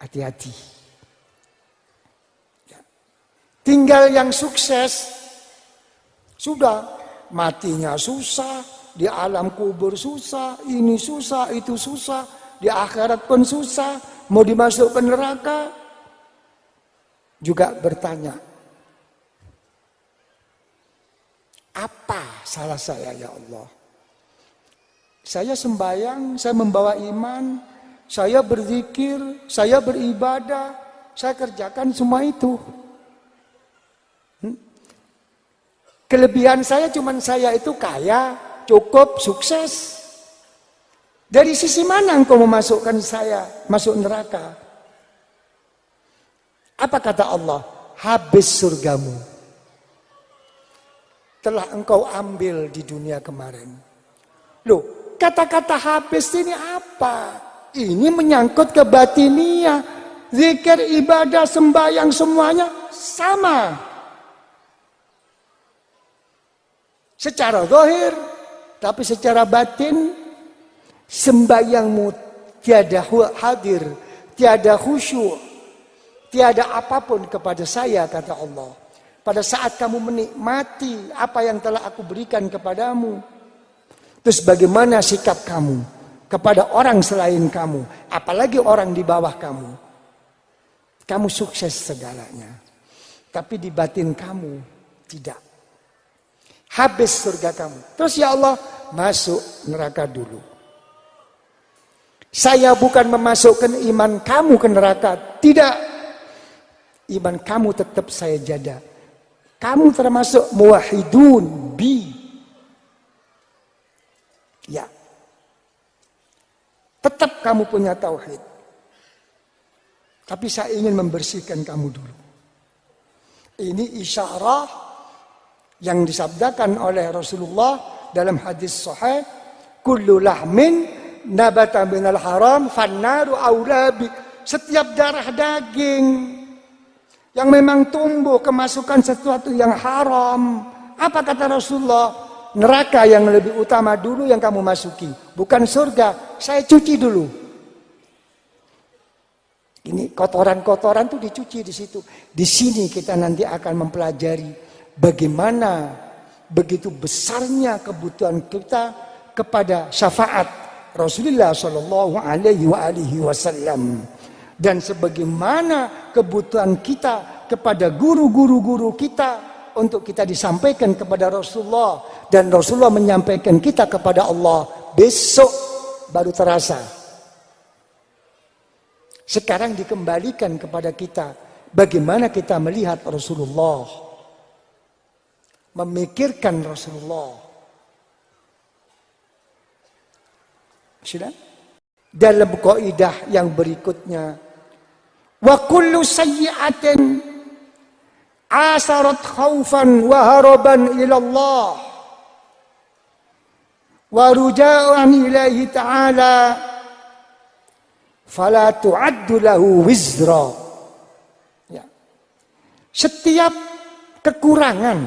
Hati-hati. Ya. Tinggal yang sukses, sudah matinya susah, di alam kubur susah, ini susah, itu susah, di akhirat pun susah, mau dimasukkan neraka, juga bertanya, apa salah saya ya Allah? Saya sembahyang, saya membawa iman, saya berzikir, saya beribadah, saya kerjakan semua itu. Kelebihan saya cuma saya itu kaya, cukup, sukses. Dari sisi mana engkau memasukkan saya masuk neraka? Apa kata Allah? Habis surgamu. Telah engkau ambil di dunia kemarin. Loh, kata-kata habis ini apa? Ini menyangkut ke batiniah. Zikir, ibadah, sembahyang semuanya sama. Secara zahir, tapi secara batin, sembahyangmu tiada hadir, tiada khusyuk, tiada apapun kepada saya, kata Allah. Pada saat kamu menikmati apa yang telah aku berikan kepadamu. Terus bagaimana sikap kamu kepada orang selain kamu, apalagi orang di bawah kamu. Kamu sukses segalanya, tapi di batin kamu tidak. Habis surga kamu. Terus ya Allah, masuk neraka dulu. Saya bukan memasukkan iman kamu ke neraka. Tidak. Iman kamu tetap saya jaga. Kamu termasuk muwahhidun bi. Ya. Tetap kamu punya tauhid. Tapi saya ingin membersihkan kamu dulu. Ini isyarah yang disabdakan oleh Rasulullah dalam hadis sahih, kullu lahmin nabata minal haram fannaru aula bi. Setiap darah daging yang memang tumbuh kemasukan sesuatu yang haram, apa kata Rasulullah? Neraka yang lebih utama dulu yang kamu masuki, bukan surga. Saya cuci dulu. Ini kotoran-kotoran tuh dicuci di situ. Di sini kita nanti akan mempelajari bagaimana begitu besarnya kebutuhan kita kepada syafaat Rasulullah Shallallahu Alaihi Wasallam, dan sebagaimana kebutuhan kita kepada guru-guru kita untuk kita disampaikan kepada Rasulullah, dan Rasulullah menyampaikan kita kepada Allah. Besok baru terasa. Sekarang dikembalikan kepada kita bagaimana kita melihat Rasulullah, memikirkan Rasulullah. Sudah? Dalam kaidah yang berikutnya, wa kullu sayyi'atin asarat khaufan wa haraban ila Allah wa ruja'an ilaihi ta'ala fala tu'addu lahu wizra. Ya. Setiap kekurangan,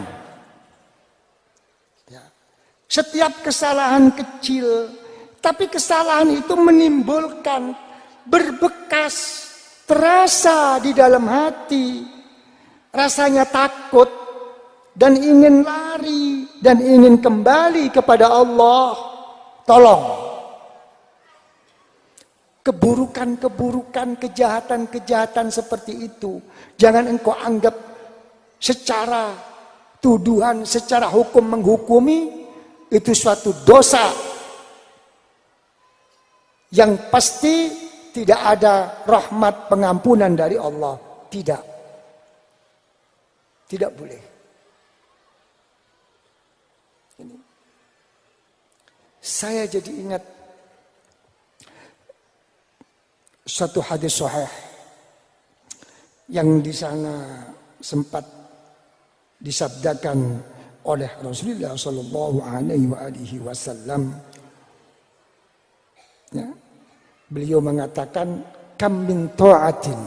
ya, setiap kesalahan kecil, tapi kesalahan itu menimbulkan berbekas, terasa di dalam hati, rasanya takut dan ingin lari dan ingin kembali kepada Allah. Tolong, keburukan-keburukan, kejahatan-kejahatan seperti itu jangan engkau anggap secara tuduhan, secara hukum menghukumi itu suatu dosa yang pasti tidak ada rahmat pengampunan dari Allah. Tidak. Tidak boleh. Ini. Saya jadi ingat suatu hadis sahih yang di sana sempat disabdakan oleh Rasulullah Sallallahu Alaihi Wasallam. Ya. Beliau mengatakan, kam min ta'atin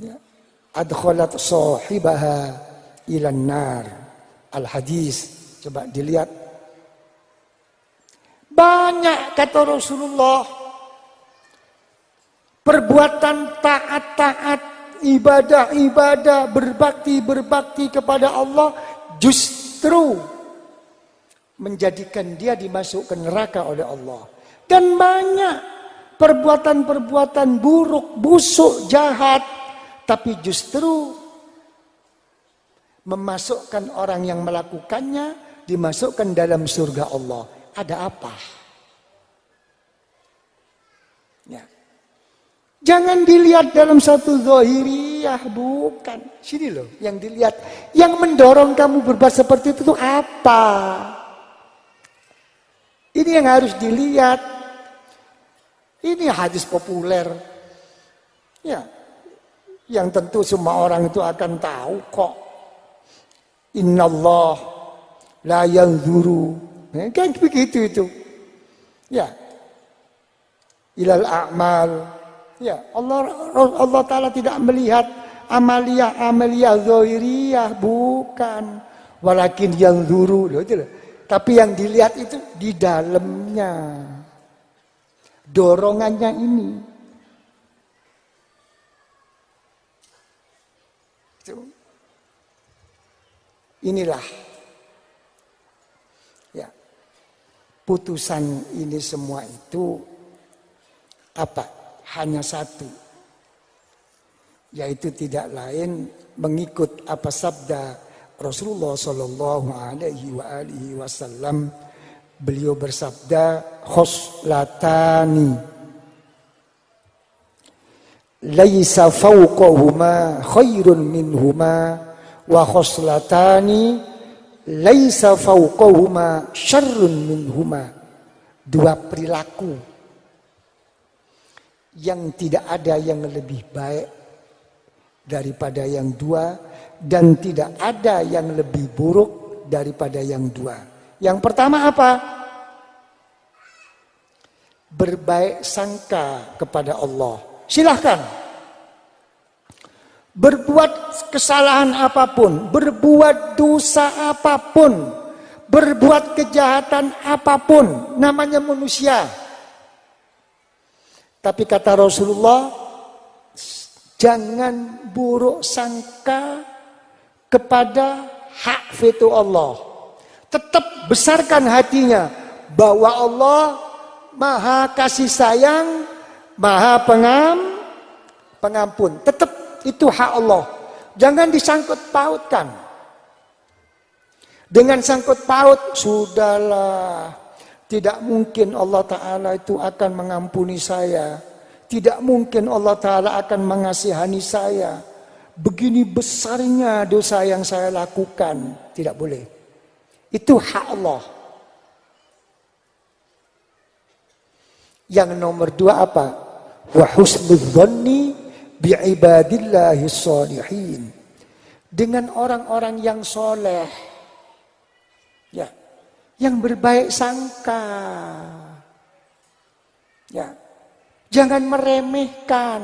ya, adkhalat sahibaha ilan nar. Al-hadis, coba dilihat. Banyak kata Rasulullah perbuatan taat-taat, ibadah-ibadah, berbakti kepada Allah justru menjadikan dia dimasukkan neraka oleh Allah. Dan banyak perbuatan-perbuatan buruk, busuk, jahat, tapi justru memasukkan orang yang melakukannya dimasukkan dalam surga Allah. Ada apa? Ya. Jangan dilihat dalam satu zahiriyah, bukan. Sini loh yang dilihat. Yang mendorong kamu berbuat seperti itu apa? Ini yang harus dilihat. Ini hadis populer. Ya. Yang tentu semua orang itu akan tahu kok. Innallah la yanzuru. Kan begitu itu. Ya. Ilal a'mal. Ya, Allah Ta'ala tidak melihat amalia zahiriyah, bukan. Walakin yanzuru. Tapi yang dilihat itu di dalamnya. Dorongannya ini. Inilah ya, putusan ini semua itu apa? Hanya satu, yaitu tidak lain mengikut apa sabda Rasulullah Shallallahu Alaihi Wasallam. Beliau bersabda, khoslatani laisa fawqahuma khairun minhuma wa khoslatani laisa fawqahuma syarrun minhuma. Dua perilaku yang tidak ada yang lebih baik daripada yang dua, dan tidak ada yang lebih buruk daripada yang dua. Yang pertama apa? Berbaik sangka kepada Allah. Silahkan berbuat kesalahan apapun, berbuat dosa apapun, berbuat kejahatan apapun, namanya manusia. Tapi kata Rasulullah, jangan buruk sangka kepada hak veto Allah. Tetap besarkan hatinya bahwa Allah Maha kasih sayang, Maha pengampun. Tetap itu hak Allah. Jangan disangkut pautkan. Dengan sangkut paut, sudahlah. Tidak mungkin Allah Ta'ala itu akan mengampuni saya. Tidak mungkin Allah Ta'ala akan mengasihani saya. Begini besarnya dosa yang saya lakukan. Tidak boleh. Itu hak Allah. Yang nomor dua apa? Wa husnudzanni bi'ibadillahi sholihin. Dengan orang-orang yang soleh. Ya. Yang berbaik sangka. Ya. Jangan meremehkan.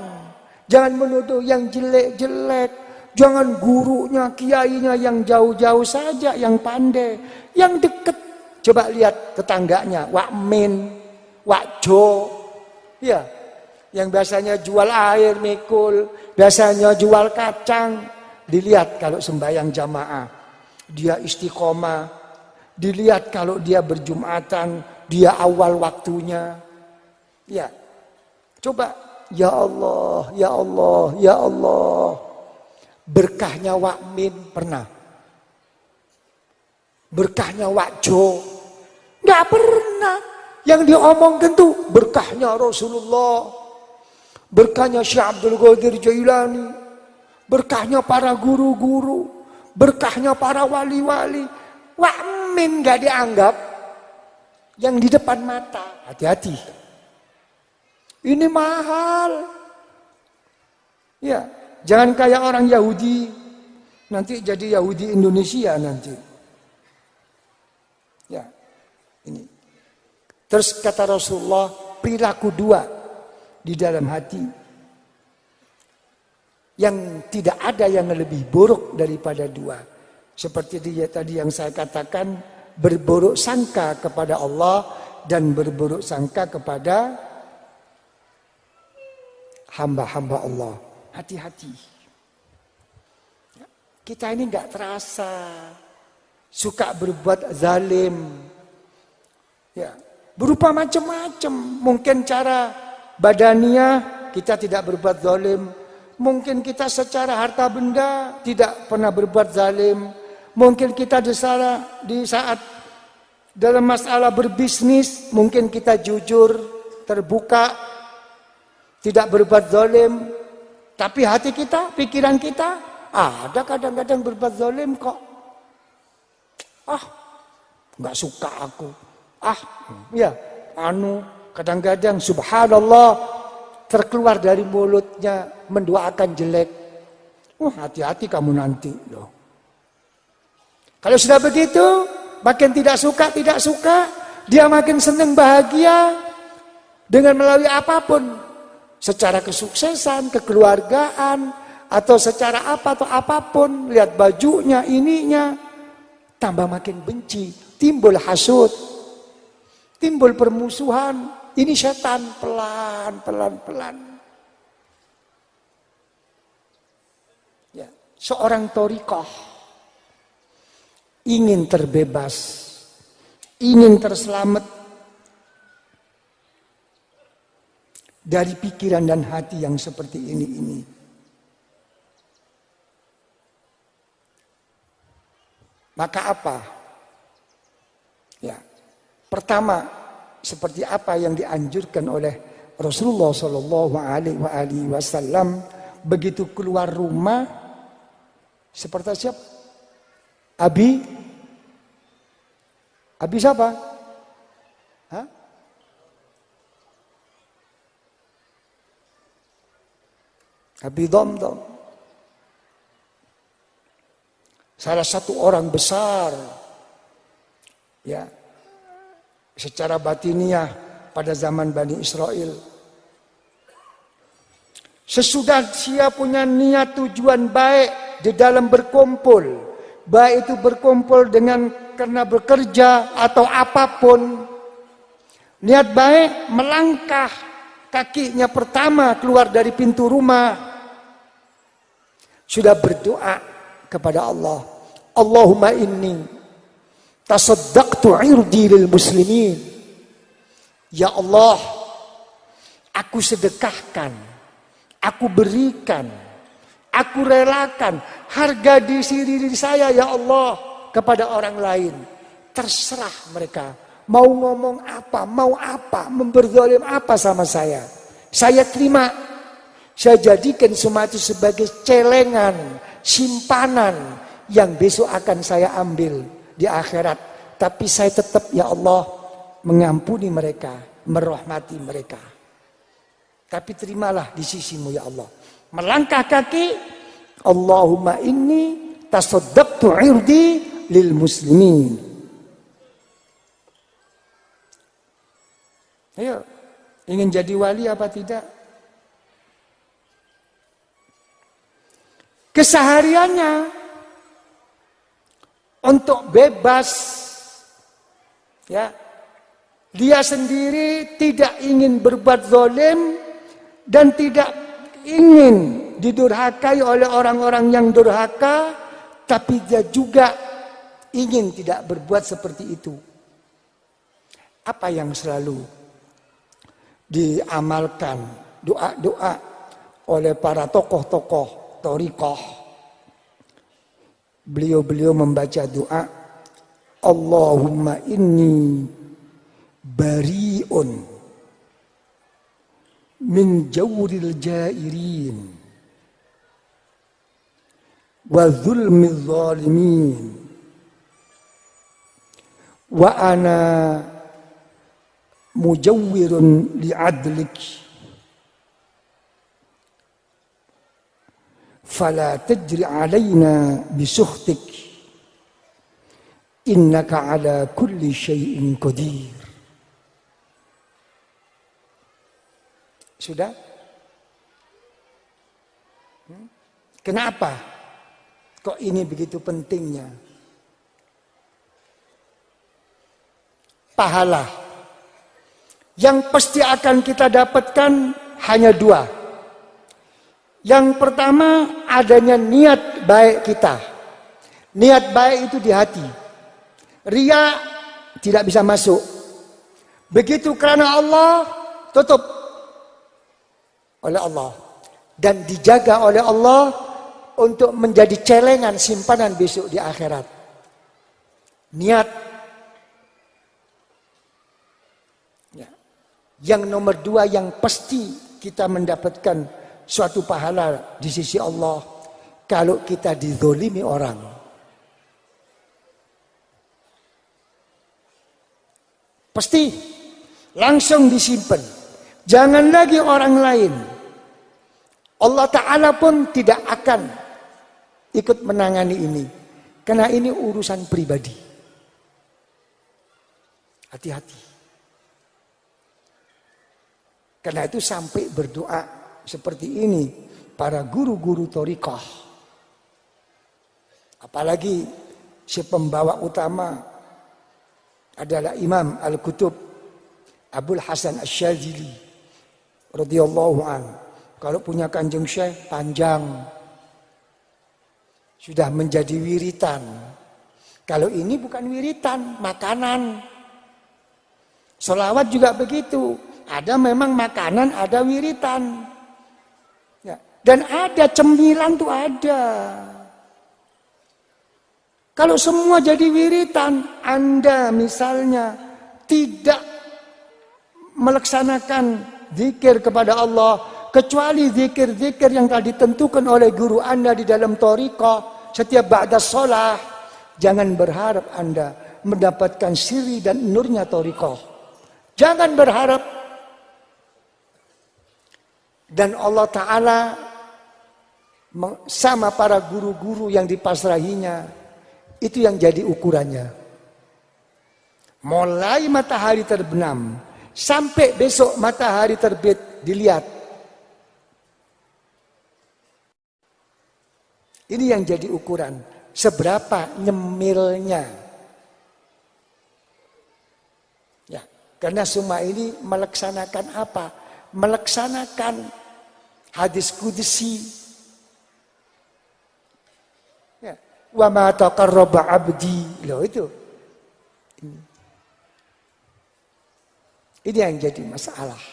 Jangan menuduh yang jelek-jelek. Jangan gurunya, kiainya yang jauh-jauh saja, yang pandai. Yang dekat. Coba lihat tetangganya. Wak Min, Wak Jo. Ya. Yang biasanya jual air mikul. Biasanya jual kacang. Dilihat kalau sembahyang jamaah. Dia istiqomah. Dilihat kalau dia berjumatan, dia awal waktunya. Ya. Coba, ya Allah, ya Allah, ya Allah. Berkahnya Wak Min pernah. Berkahnya Wak Jo. Enggak pernah. Yang diomongkan tuh berkahnya Rasulullah. Berkahnya Syekh Abdul Qadir Jailani. Berkahnya para guru-guru. Berkahnya para wali-wali. Wak Min gak dianggap. Yang di depan mata. Hati-hati. Ini mahal. Ya, jangan kayak orang Yahudi. Nanti jadi Yahudi Indonesia nanti. Ya, ini. Terus kata Rasulullah, perilaku dua di dalam hati. Yang tidak ada yang lebih buruk daripada dua. Seperti dia tadi yang saya katakan, berburuk sangka kepada Allah dan berburuk sangka kepada hamba-hamba Allah. Hati-hati. Kita ini nggak terasa suka berbuat zalim. Ya, berupa macam-macam. Mungkin cara badaniah kita tidak berbuat zalim. Mungkin kita secara harta benda tidak pernah berbuat zalim. Mungkin kita di saat dalam masalah berbisnis, mungkin kita jujur, terbuka, tidak berbuat zalim. Tapi hati kita, pikiran kita, ada kadang-kadang berbuat zalim kok. Nggak suka aku. Kadang-kadang subhanallah terkeluar dari mulutnya mendoakan jelek. Hati-hati kamu nanti loh. Kalau sudah begitu, makin tidak suka, dia makin senang bahagia dengan melalui apapun. Secara kesuksesan, kekeluargaan, atau secara apa atau apapun. Lihat bajunya, ininya. Tambah makin benci, timbul hasud, timbul permusuhan. Ini setan pelan. Ya, seorang thariqah ingin terbebas, ingin terselamat dari pikiran dan hati yang seperti ini. Maka apa? Ya, pertama, seperti apa yang dianjurkan oleh Rasulullah Shallallahu Alaihi Wasallam begitu keluar rumah, seperti siapa? Abi siapa? Abi Dhamdham. Salah satu orang besar, ya, secara batiniah pada zaman Bani Israel. Sesudah dia punya niat tujuan baik di dalam berkumpul, baik itu berkumpul karena bekerja atau apapun, niat baik, melangkah kakinya pertama keluar dari pintu rumah, sudah berdoa kepada Allah, Allahumma inni tasaddaqtu irdi lil muslimin. Ya Allah, aku sedekahkan, aku berikan, aku relakan harga diri saya ya Allah kepada orang lain. Terserah mereka mau ngomong apa, mau apa, memberzalim apa sama saya. Saya terima, saya jadikan semua itu sebagai celengan, simpanan yang besok akan saya ambil di akhirat. Tapi saya tetap ya Allah mengampuni mereka, merahmati mereka. Tapi terimalah di sisimu ya Allah. Melangkah kaki, Allahumma inni tasaddaqtu irdi lil muslimin. Ayo, ingin jadi wali apa tidak? Kesehariannya untuk bebas, ya, dia sendiri tidak ingin berbuat zalim dan tidak ingin didurhakai oleh orang-orang yang durhaka, tapi dia juga ingin tidak berbuat seperti itu. Apa yang selalu diamalkan, doa-doa oleh para tokoh-tokoh thariqah? Beliau membaca doa, Allahumma inni bari'un min jawril jairin wa zulmil zalimin wa ana mujawwirun li'adlik fala tajri alaina bisukhtik innaka ala kulli syai'in qadir. Sudah? Kenapa kok ini begitu pentingnya? Pahala yang pasti akan kita dapatkan hanya dua. Yang pertama, adanya niat baik kita. Niat baik itu di hati. Ria tidak bisa masuk. Begitu karena Allah, tutup oleh Allah. Dan dijaga oleh Allah untuk menjadi celengan simpanan besok di akhirat. Niat. Ya. Yang nomor dua yang pasti kita mendapatkan suatu pahala di sisi Allah kalau kita dizolimi orang. Pasti langsung disimpan. Jangan lagi orang lain. Allah Ta'ala pun tidak akan ikut menangani ini. Karena ini urusan pribadi. Hati-hati. Karena itu sampai berdoa seperti ini para guru-guru thariqah. Apalagi si pembawa utama adalah Imam Al-Qutub Abul Hasan Asy-Syadzili radhiyallahu an. Kalau punya Kanjeng Syekh panjang. Sudah menjadi wiritan. Kalau ini bukan wiritan, makanan. Sholawat juga begitu. Ada memang makanan, ada wiritan. Ya. Dan ada cemilan tuh ada. Kalau semua jadi wiritan, Anda misalnya tidak melaksanakan zikir kepada Allah, kecuali zikir-zikir yang telah ditentukan oleh guru Anda di dalam thariqah, setiap ba'da sholah, jangan berharap Anda mendapatkan siri dan nurnya thariqah. Jangan berharap. Dan Allah Ta'ala sama para guru-guru yang dipasrahinya, itu yang jadi ukurannya. Mulai matahari terbenam sampai besok matahari terbit, dilihat. Ini yang jadi ukuran. Seberapa nyemilnya. Ya, karena semua ini melaksanakan apa? Melaksanakan hadis qudsi. Ya, wa ma taqarraba 'abdi. Loh itu. Ini yang jadi masalah.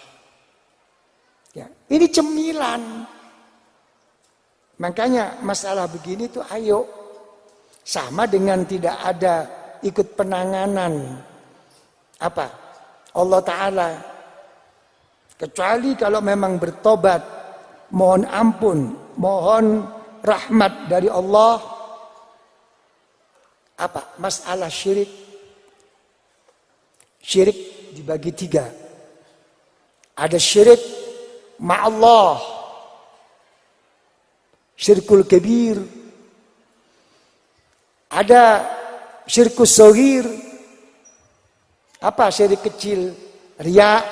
Ya, ini cemilan. Makanya masalah begini tuh ayo. Sama dengan tidak ada ikut penanganan. Apa? Allah Ta'ala. Kecuali kalau memang bertobat. Mohon ampun. Mohon rahmat dari Allah. Apa? Masalah syirik. Syirik dibagi 3. Ada syirik ma'allah. Syirkul kabir. Ada syirkus shaghir. Apa syirik kecil? Riya.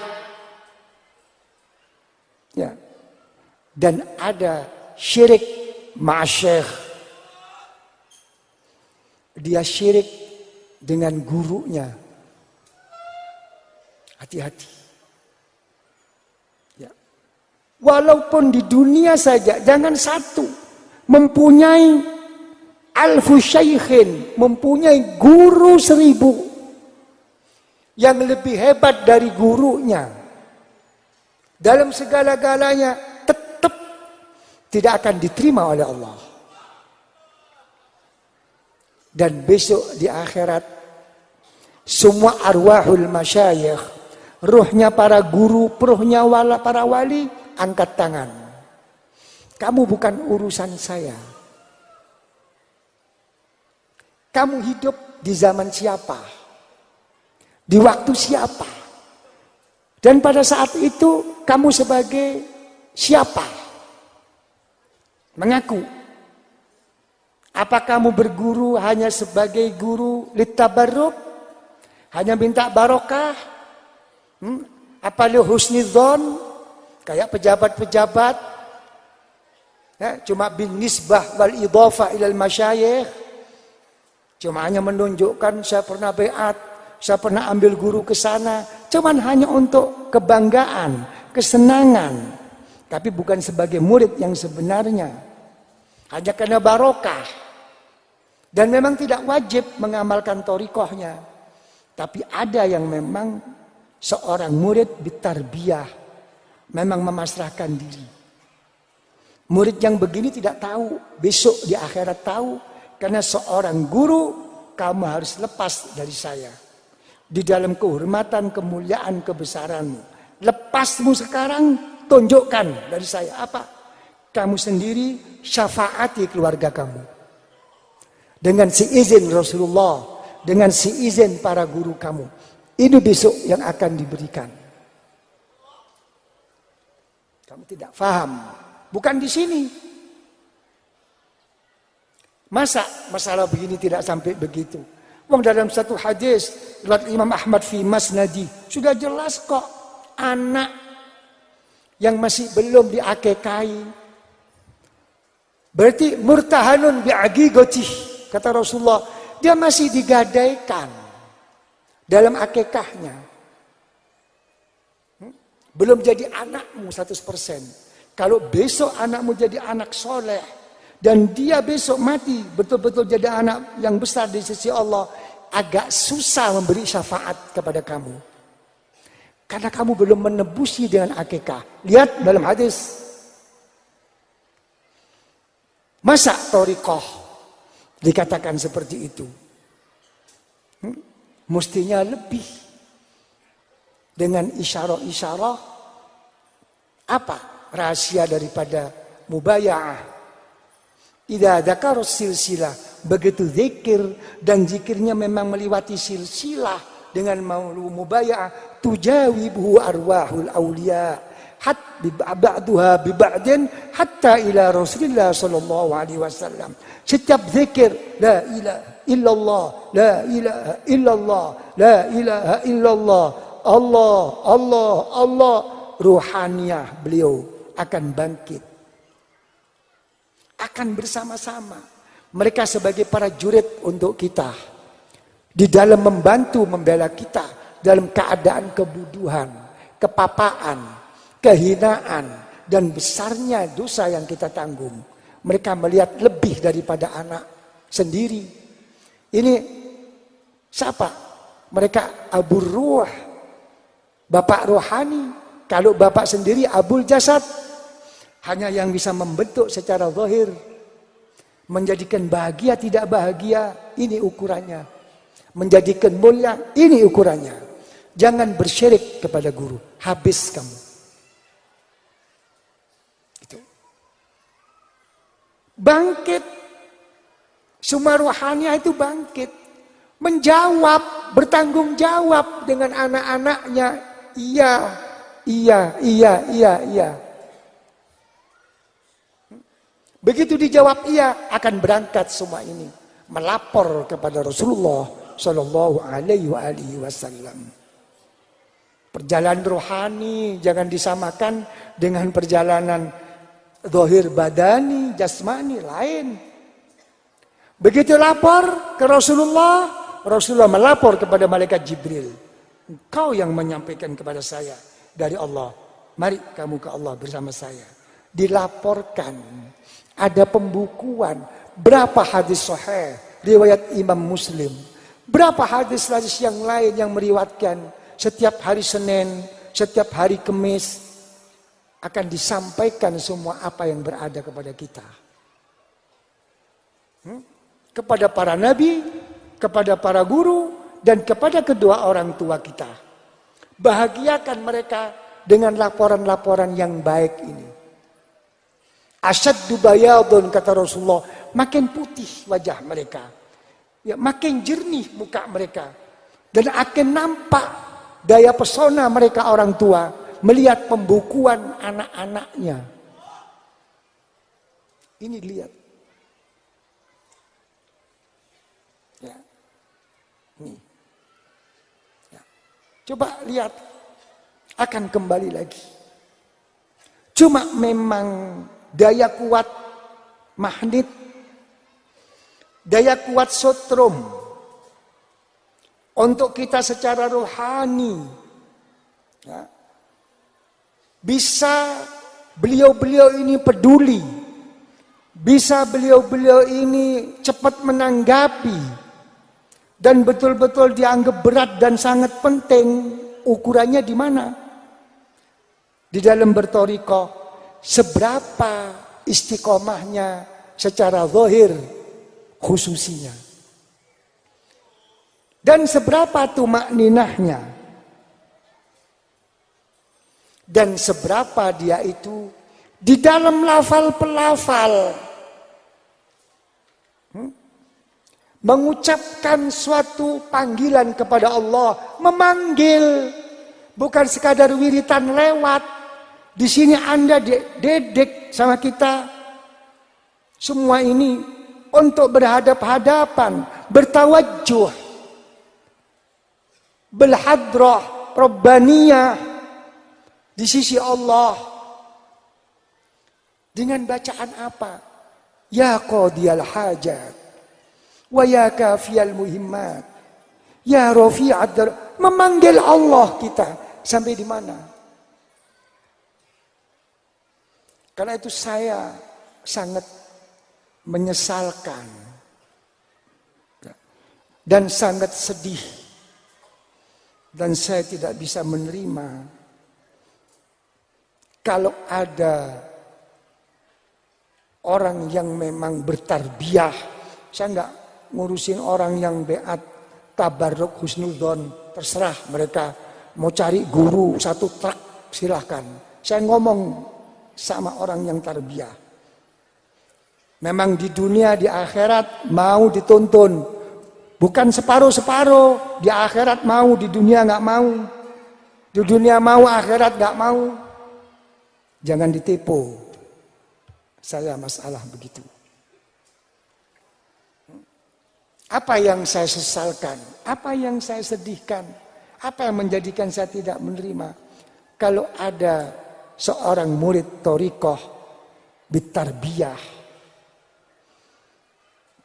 Ya. Dan ada syirik ma'asyikh. Dia syirik dengan gurunya. Hati-hati. Ya. Walaupun di dunia saja, jangan satu. Mempunyai alfu syaikhin, mempunyai guru 1000 yang lebih hebat dari gurunya. Dalam segala-galanya tetap tidak akan diterima oleh Allah. Dan besok di akhirat semua arwahul masyayikh, ruhnya para guru, ruhnya para wali, angkat tangan. Kamu bukan urusan saya. Kamu hidup di zaman siapa? Di waktu siapa? Dan pada saat itu kamu sebagai siapa? Mengaku. Apa kamu berguru hanya sebagai guru litabarruk? Hanya minta barokah? Apa li husnidzon? Kayak pejabat-pejabat? Ya, cuma bin nisbah wal idhafah ilal masyayikh. Cuma hanya menunjukkan saya pernah baiat, saya pernah ambil guru ke sana. Cuman hanya untuk kebanggaan, kesenangan. Tapi bukan sebagai murid yang sebenarnya. Hanya karena barokah. Dan memang tidak wajib mengamalkan thariqahnya. Tapi ada yang memang seorang murid bitarbiyah. Memang memasrahkan diri. Murid yang begini tidak tahu. Besok di akhirat tahu. Karena seorang guru, kamu harus lepas dari saya. Di dalam kehormatan, kemuliaan, kebesaranmu. Lepasmu sekarang, tunjukkan dari saya. Apa? Kamu sendiri syafaati keluarga kamu. Dengan seizin Rasulullah. Dengan seizin para guru kamu. Ini besok yang akan diberikan. Kamu tidak paham. Bukan di sini. Masa masalah begini tidak sampai begitu? Wong dalam satu hadis riwayat Imam Ahmad fi Masnadi sudah jelas kok anak yang masih belum diakekahi berarti murtahanun bi'aqiqatih kata Rasulullah, dia masih digadaikan dalam akekahnya. Belum jadi anakmu 100%. Kalau besok anakmu jadi anak soleh dan dia besok mati betul-betul jadi anak yang besar di sisi Allah, agak susah memberi syafaat kepada kamu. Karena kamu belum menebusi dengan akikah. Lihat dalam hadis. Masa thariqah dikatakan seperti itu? Mestinya lebih. Dengan isyarah-isyarah. Apa rahasia daripada mubaya'ah? Idza dzakara silsilah, begitu zikir dan zikirnya memang melewati silsilah dengan mubaya'ah, tujawibuhu arwahul auliya hat ba'duha bi ba'din hatta ila Rasulillah sallallahu alaihi wasallam. Setiap zikir la ilaha illallah, la ilaha illallah, la ilaha illallah, Allah, Allah, Allah, ruhaniyah beliau akan bangkit. Akan bersama-sama. Mereka sebagai para jurid untuk kita. Di dalam membantu membela kita. Dalam keadaan kebuduhan. Kepapaan. Kehinaan. Dan besarnya dosa yang kita tanggung. Mereka melihat lebih daripada anak sendiri. Ini siapa? Mereka Abu Ruh. Bapak rohani. Kalau bapak sendiri Abul Jasad. Hanya yang bisa membentuk secara zahir. Menjadikan bahagia tidak bahagia. Ini ukurannya. Menjadikan mulia. Ini ukurannya. Jangan bersyirik kepada guru. Habis kamu. Itu. Bangkit. Semua ruhania itu bangkit. Menjawab. Bertanggung jawab dengan anak-anaknya. Iya. Iya. Iya. Iya. Iya. Begitu dijawab iya, akan berangkat semua ini melapor kepada Rasulullah Shallallahu Alaihi Wasallam. Perjalanan rohani jangan disamakan dengan perjalanan zahir badani, jasmani lain. Begitu lapor ke Rasulullah, Rasulullah melapor kepada malaikat Jibril. Engkau yang menyampaikan kepada saya dari Allah. Mari kamu ke Allah bersama saya. Dilaporkan. Ada pembukuan. Berapa hadis sahih. Riwayat Imam Muslim. Berapa hadis-hadis yang lain yang meriwayatkan. Setiap hari Senin. Setiap hari Kamis. Akan disampaikan semua apa yang berada kepada kita. Kepada para nabi. Kepada para guru. Dan kepada kedua orang tua kita. Bahagiakan mereka dengan laporan-laporan yang baik ini. Asyaddu bayadun kata Rasulullah, makin putih wajah mereka. Ya, makin jernih muka mereka. Dan akan nampak daya pesona mereka orang tua melihat pembukuan anak-anaknya. Ini lihat. Ya. Ini. Ya. Coba lihat. Akan kembali lagi. Cuma memang daya kuat magnet, daya kuat sotrom untuk kita secara rohani ya, bisa beliau-beliau ini peduli, bisa beliau-beliau ini cepat menanggapi, dan betul-betul dianggap berat dan sangat penting. Ukurannya di mana? Di dalam berthariqah, seberapa istiqomahnya secara zahir khususinya, dan seberapa tumakninahnya, dan seberapa dia itu di dalam lafal pelafal mengucapkan suatu panggilan kepada Allah, memanggil, bukan sekadar wiritan lewat. Di sini Anda dedek sama kita semua ini untuk berhadap-hadapan, bertawajjuh, belhadrah rabbaniyah di sisi Allah. Dengan bacaan apa? Ya qadiyal hajat wa ya kafiyal muhimmat, ya rafi'ad, memanggil Allah kita sampai di mana? Karena itu saya sangat menyesalkan dan sangat sedih, dan saya tidak bisa menerima kalau ada orang yang memang bertarbiyah. Saya enggak ngurusin orang yang beat tabarruk husnudzon, terserah mereka mau cari guru satu truk silahkan. Saya ngomong sama orang yang tarbiyah. Memang di dunia, di akhirat mau dituntun, bukan separuh-separuh. Di akhirat mau, di dunia nggak mau. Di dunia mau, akhirat nggak mau. Jangan ditipu. Saya masalah begitu. Apa yang saya sesalkan? Apa yang saya sedihkan? Apa yang menjadikan saya tidak menerima? Kalau ada seorang murid thariqah bitarbiyah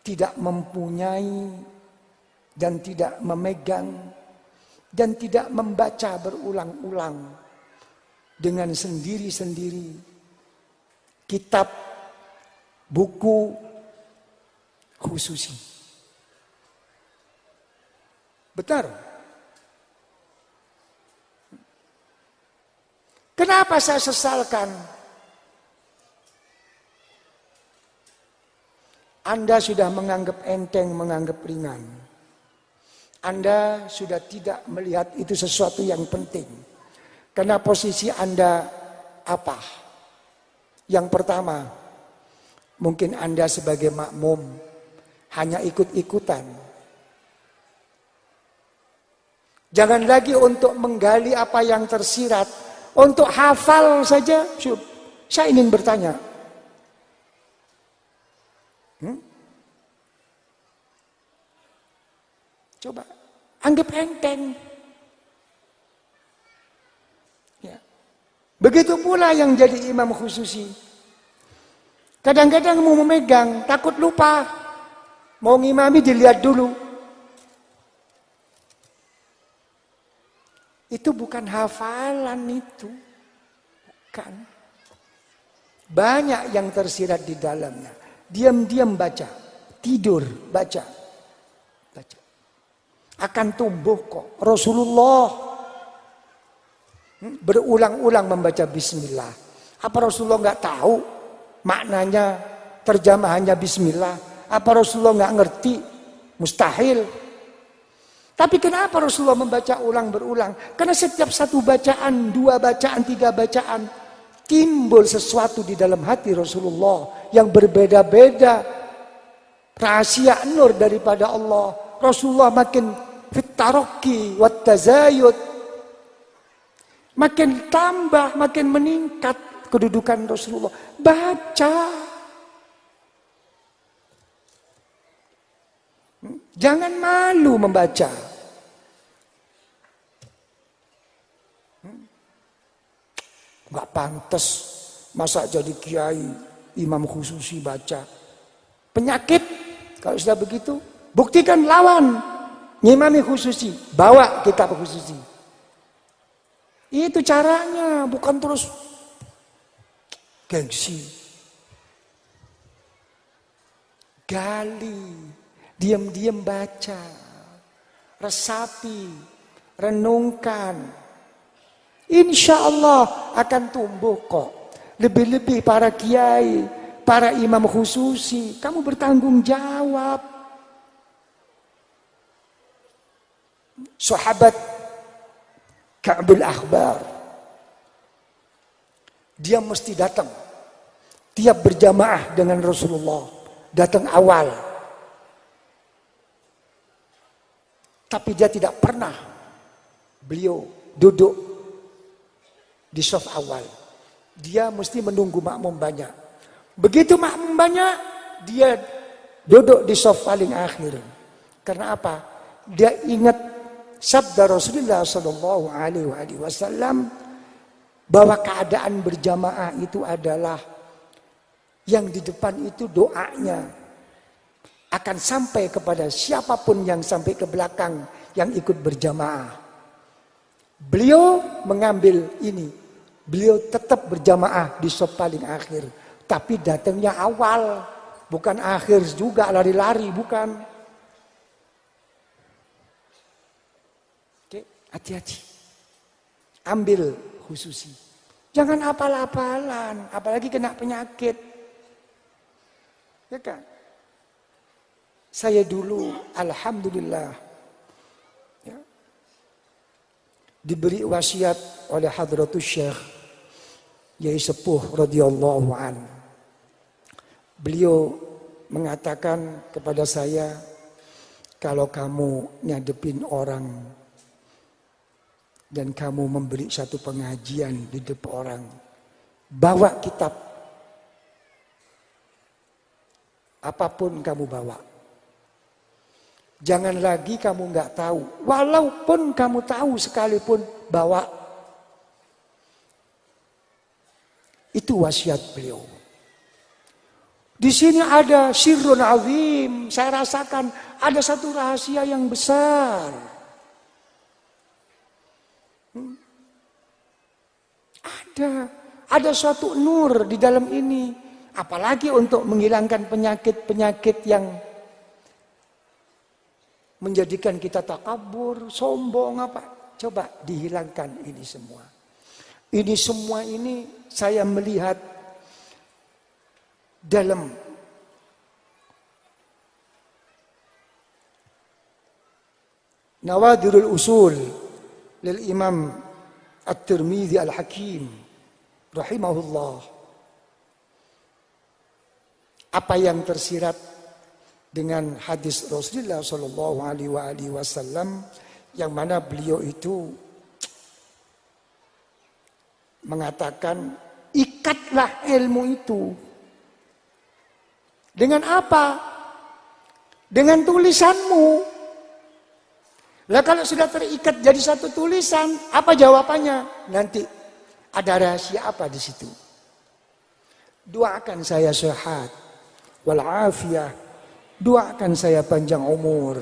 tidak mempunyai dan tidak memegang dan tidak membaca berulang-ulang dengan sendiri-sendiri kitab, buku khususi. Betul. Kenapa saya sesalkan? Anda sudah menganggap enteng, menganggap ringan. Anda sudah tidak melihat itu sesuatu yang penting. Karena posisi Anda apa? Yang pertama, mungkin Anda sebagai makmum hanya ikut-ikutan. Jangan lagi untuk menggali apa yang tersirat, untuk hafal saja. Saya ingin bertanya, coba anggap enteng. Ya. Begitu pula yang jadi imam khususi. Kadang-kadang mau memegang, takut lupa. Mau ngimami dilihat dulu. Itu bukan hafalan itu. Bukan. Banyak yang tersirat di dalamnya. Diam-diam baca. Tidur baca. Baca. Akan tumbuh kok. Rasulullah berulang-ulang membaca bismillah. Apa Rasulullah nggak tahu maknanya, terjemahannya bismillah? Apa Rasulullah nggak ngerti? Mustahil. Tapi kenapa Rasulullah membaca ulang berulang? Karena setiap satu bacaan, dua bacaan, tiga bacaan, timbul sesuatu di dalam hati Rasulullah yang berbeda-beda. Rahasia nur daripada Allah. Rasulullah makin fit taraqi wat tazayud. Makin tambah, makin meningkat kedudukan Rasulullah. Baca. Jangan malu membaca. Gak pantas masa jadi kiai imam khususi baca. Penyakit kalau sudah begitu. Buktikan lawan ngimami khususi, bawa kitab khususi. Itu caranya, bukan terus Gengsi. Gali. Diam-diam baca. Resapi. Renungkan. Insya Allah akan tumbuh kok. Lebih-lebih para kiai, para imam khususi. Kamu bertanggung jawab. Sahabat Ka'bul Akhbar. Dia mesti datang. Tiap berjamaah dengan Rasulullah. Datang awal. Tapi dia tidak pernah. Beliau duduk di saf awal. Dia mesti menunggu makmum banyak. Begitu makmum banyak, dia duduk di saf paling akhir. Karena apa? Dia ingat sabda Rasulullah Sallallahu Alaihi Wasallam bahwa keadaan berjamaah itu adalah yang di depan itu doanya akan sampai kepada siapapun yang sampai ke belakang yang ikut berjamaah. Beliau mengambil ini, beliau tetap berjamaah di saf paling akhir, tapi datangnya awal, bukan akhir juga lari-lari, bukan. Hati-hati. Ambil khususi. Jangan apal-apalan. Apalagi kena penyakit. Ya kan? Saya dulu, alhamdulillah. Ya, diberi wasiat oleh Hadratus Syekh Yai Sepuh radhiyallahu an. Beliau mengatakan kepada saya, kalau kamu ngadepin orang dan kamu memberi satu pengajian di depan orang, bawa kitab. Apapun kamu bawa. Jangan lagi kamu nggak tahu. Walaupun kamu tahu sekalipun, bawa. Itu wasiat beliau. Di sini ada sirrun azim. Saya rasakan ada satu rahasia yang besar. Ada suatu nur di dalam ini. Apalagi untuk menghilangkan penyakit-penyakit yang menjadikan kita takabur, sombong apa. Coba dihilangkan ini semua. Ini semua ini saya melihat dalam Nawadirul Usul lil Imam At-Tirmidzi Al-Hakim rahimahullah. Apa yang tersirat dengan hadis Rasulullah Sallallahu Alaihi Wasallam yang mana beliau itu mengatakan, ikatlah ilmu itu. Dengan apa? Dengan tulisanmu. Lah kalau sudah terikat jadi satu tulisan, apa jawabannya? Nanti ada rahasia apa di situ? Doakan saya sehat, wal afiyah. Doakan saya panjang umur,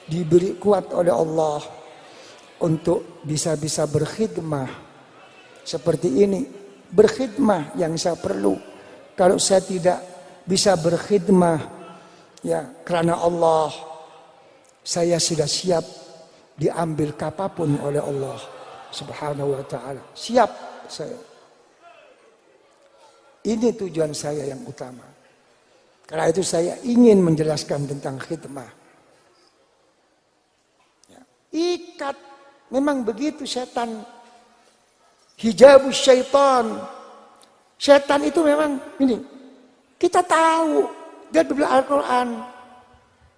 diberi kuat oleh Allah untuk bisa-bisa berkhidmah seperti ini. Berkhidmah yang saya perlu. Kalau saya tidak bisa berkhidmah ya karena Allah, saya sudah siap diambil kapapun oleh Allah Subhanahu wa ta'ala. Siap saya. Ini tujuan saya yang utama. Karena itu saya ingin menjelaskan tentang khidmah. Ya. Ikat. Memang begitu setan. Hijabus syaitan. Setan itu memang ini. Kita tahu. Dia di Al-Quran.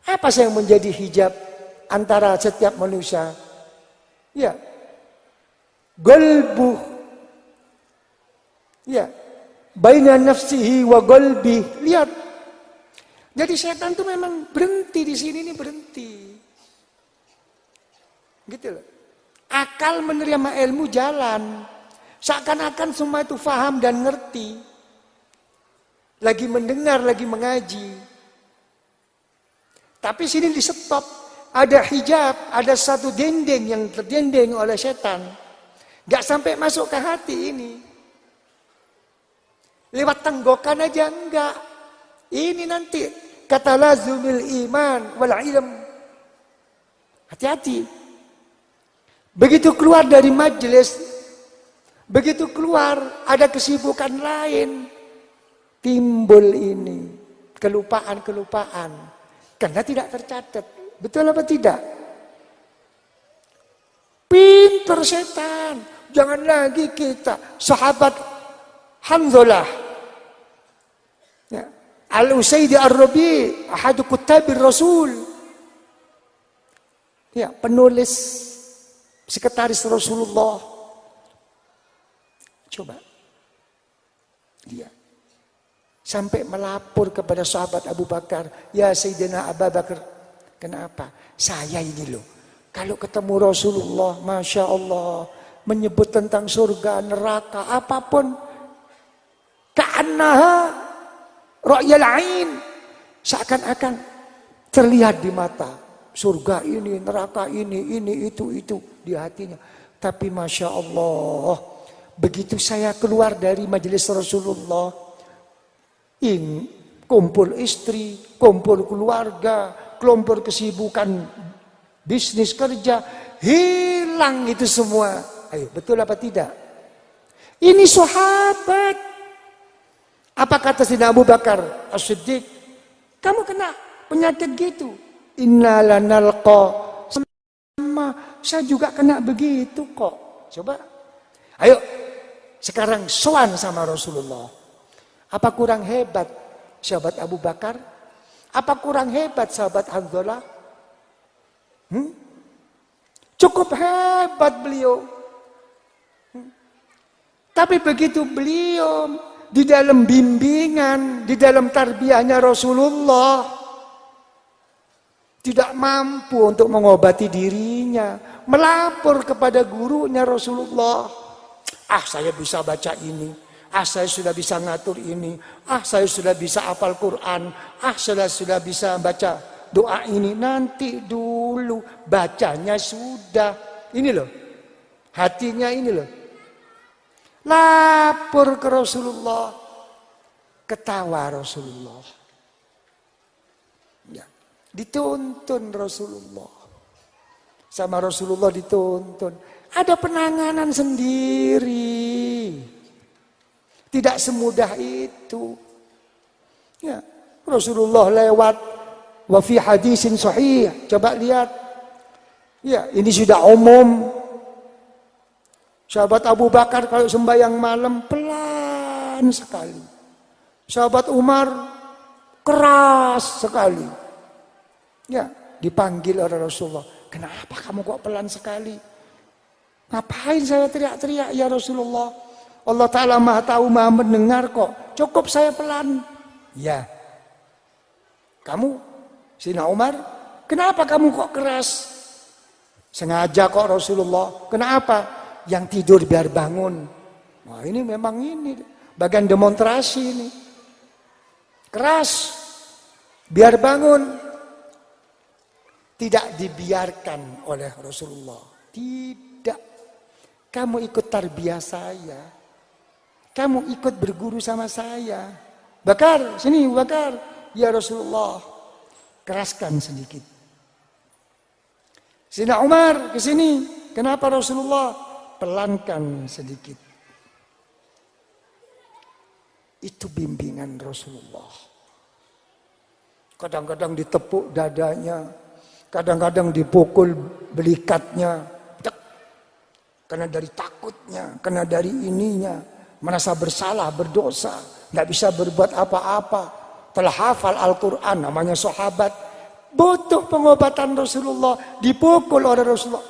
Apa sih yang menjadi hijab antara setiap manusia? Ya. Qalbu. Ya. Baina nafsihi wa qalbi. Lihat. Jadi setan itu memang berhenti di sini, ini berhenti. Gitu loh. Akal menerima ilmu jalan. Seakan-akan semua itu faham dan ngerti. Lagi mendengar, lagi mengaji. Tapi sini di stop. Ada hijab, ada satu dinding yang terdinding oleh setan. Gak sampai masuk ke hati ini. Lewat tenggokan aja enggak. Ini nanti kata lazumil iman wal ilm. Hati-hati. Begitu keluar dari majelis, begitu keluar ada kesibukan lain, timbul ini kelupaan-kelupaan karena tidak tercatat. Betul apa tidak? Pinter setan. Jangan lagi kita sahabat Hanzalah, ya, Al-Usaidi Ar-Rabi, ahadu kutabir Rasul, ya, penulis sekretaris Rasulullah. Coba dia sampai melapor kepada sahabat Abu Bakar, ya Sayyidina Abu Bakar, kenapa? Saya ini loh, kalau ketemu Rasulullah, Masya Allah, menyebut tentang surga, neraka, apapun, ka'annaha ra'yal ain, seakan-akan terlihat di mata. Surga ini, neraka ini, itu di hatinya. Tapi Masya Allah, begitu saya keluar dari majelis Rasulullah, kumpul istri, kumpul keluarga, kumpul kesibukan bisnis kerja, hilang itu semua. Ayo, betul apa tidak? Ini sahabat. Apa kata Sayyidina Abu Bakar As-Siddiq? Kamu kena penyakit gitu. Inna lanalqa, sama saya juga kena begitu kok. Coba. Ayo, sekarang sowan sama Rasulullah. Apa kurang hebat sahabat Abu Bakar? Apa kurang hebat sahabat Hanzalah? Cukup hebat beliau. Tapi begitu beliau di dalam bimbingan, di dalam tarbiyahnya Rasulullah, tidak mampu untuk mengobati dirinya, melapor kepada gurunya Rasulullah. Ah, saya bisa baca ini. Ah, saya sudah bisa ngatur ini. Ah, saya sudah bisa hafal Quran. Ah, saya sudah bisa baca doa ini. Nanti dulu, bacanya sudah. Ini loh, hatinya ini loh. Lapor ke Rasulullah, ketawa Rasulullah, ya, dituntun Rasulullah, sama Rasulullah dituntun. Ada penanganan sendiri, tidak semudah itu. Ya, Rasulullah lewat, wa fi hadisin sahih, coba lihat, ya ini sudah umum. Sahabat Abu Bakar kalau sembahyang malam pelan sekali. Sahabat Umar keras sekali. Ya, dipanggil oleh Rasulullah. Kenapa kamu kok pelan sekali? Ngapain saya teriak-teriak ya Rasulullah? Allah Ta'ala Maha tahu, Maha mendengar kok. Cukup saya pelan. Ya. Kamu, Sayyidina Umar, kenapa kamu kok keras? Sengaja kok Rasulullah. Kenapa? Yang tidur biar bangun. Nah ini memang ini bagian demonstrasi ini. Keras. Biar bangun. Tidak dibiarkan oleh Rasulullah. Tidak. Kamu ikut tarbiyah saya. Kamu ikut berguru sama saya. Bakar, sini Bakar. Ya Rasulullah. Keraskan sedikit. Sayyidina Umar ke sini. Kenapa Rasulullah? Pelankan sedikit. Itu bimbingan Rasulullah. Kadang-kadang ditepuk dadanya, kadang-kadang dipukul belikatnya, karena dari takutnya, karena dari ininya, merasa bersalah, berdosa, nggak bisa berbuat apa-apa, telah hafal Al-Quran, namanya sahabat, butuh pengobatan Rasulullah, dipukul oleh Rasulullah.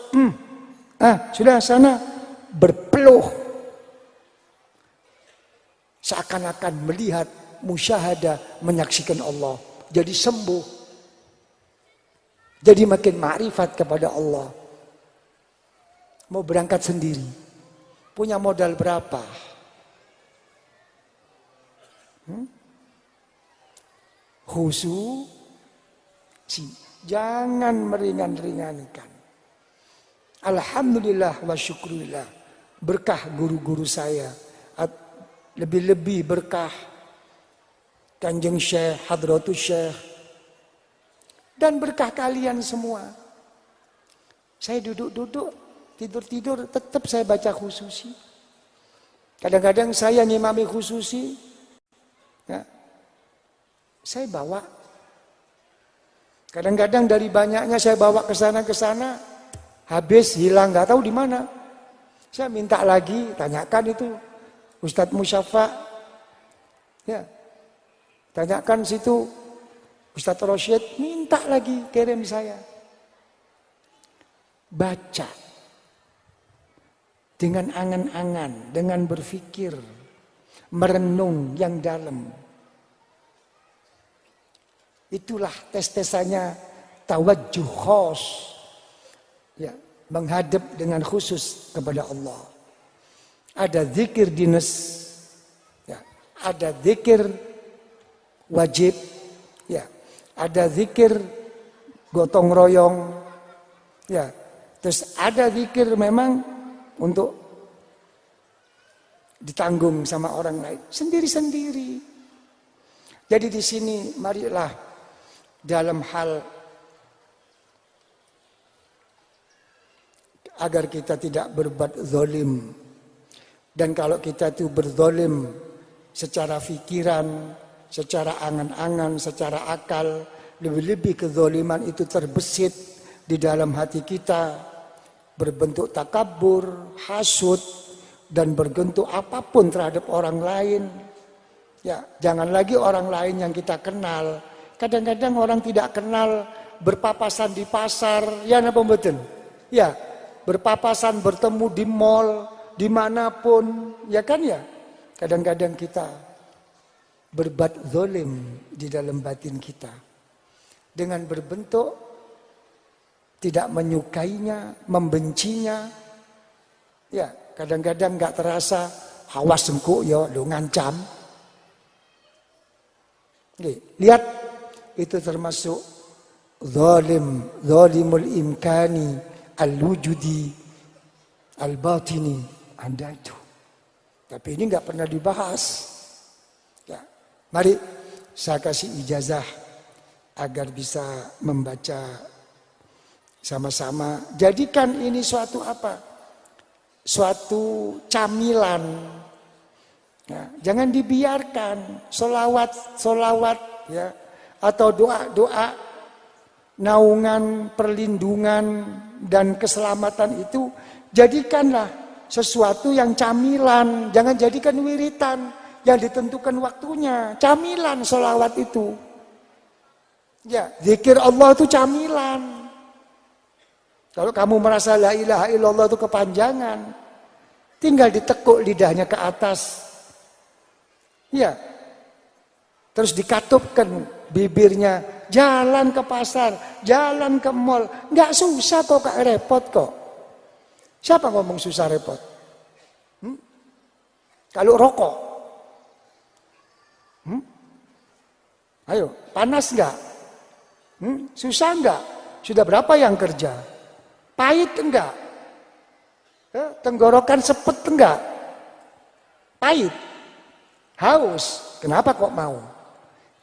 Sudah sana. Berpeluh, seakan-akan melihat, musyahadah, menyaksikan Allah, jadi sembuh, jadi makin ma'rifat kepada Allah. Mau berangkat sendiri, punya modal berapa? Khusu, jangan meringan-ringankan. Alhamdulillah wa syukurillah. Berkah guru-guru saya. lebih-lebih berkah Kanjeng Syekh, Hadratus Syekh, dan berkah kalian semua. Saya duduk-duduk, tidur-tidur, tetap saya baca khususi. Kadang-kadang saya ngimami khususi, ya, saya bawa. Kadang-kadang dari banyaknya saya bawa ke sana, habis hilang, nggak tahu di mana. Saya minta lagi, tanyakan itu Ustadz Musyafa, ya, tanyakan situ Ustadz Rosyid, minta lagi kirim saya. Baca dengan angan-angan, dengan berpikir, merenung yang dalam. Itulah tes-tesannya tawajjuh khos, ya, menghadap dengan khusus kepada Allah. Ada zikir dinas, ya, ada zikir wajib, ya, ada zikir gotong royong, ya, terus ada zikir memang untuk ditanggung sama orang lain, sendiri-sendiri. Jadi di sini marilah dalam hal agar kita tidak berbuat zalim. Dan kalau kita itu berzalim secara pikiran, secara angan-angan, secara akal, lebih-lebih kezaliman itu terbesit di dalam hati kita, berbentuk takabur, hasud, dan berbentuk apapun terhadap orang lain. Ya, jangan lagi orang lain yang kita kenal. Kadang-kadang orang tidak kenal berpapasan di pasar, ya napa mboten? Ya, berpapasan bertemu di mall, dimanapun, ya kan ya. Kadang-kadang kita berbuat zalim di dalam batin kita dengan berbentuk tidak menyukainya, membencinya. Ya, kadang-kadang nggak terasa, awas engkau ya, lu ngancam. Lihat, itu termasuk zalimul imkani al-wujudi al-batini Anda itu. Tapi ini nggak pernah dibahas. Ya, mari saya kasih ijazah agar bisa membaca sama-sama. Jadikan ini suatu apa? Suatu camilan. Ya, jangan dibiarkan solawat ya, atau doa-doa naungan, perlindungan dan keselamatan itu jadikanlah sesuatu yang camilan, jangan jadikan wiritan yang ditentukan waktunya. Camilan solawat itu. Ya, zikir Allah itu camilan. Kalau kamu merasa la ilaha illallah itu kepanjangan, tinggal ditekuk lidahnya ke atas. Ya, terus dikatupkan bibirnya, jalan ke pasar, jalan ke mall, nggak susah kok, Kak, repot kok. Siapa ngomong susah repot? Kalau rokok, ayo, panas nggak? Susah nggak? Sudah berapa yang kerja? Pahit enggak? Tenggorokan sepet enggak? Pahit. Haus, kenapa kok mau?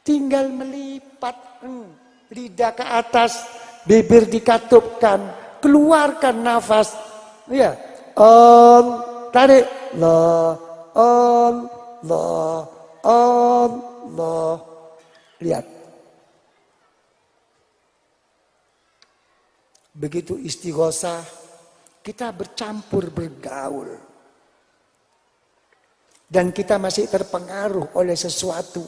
Tinggal melipat lidah ke atas, bibir dikatupkan, keluarkan nafas. Ya, tarik, Allah. Lihat. Begitu istighosah, kita bercampur bergaul. Dan kita masih terpengaruh oleh sesuatu.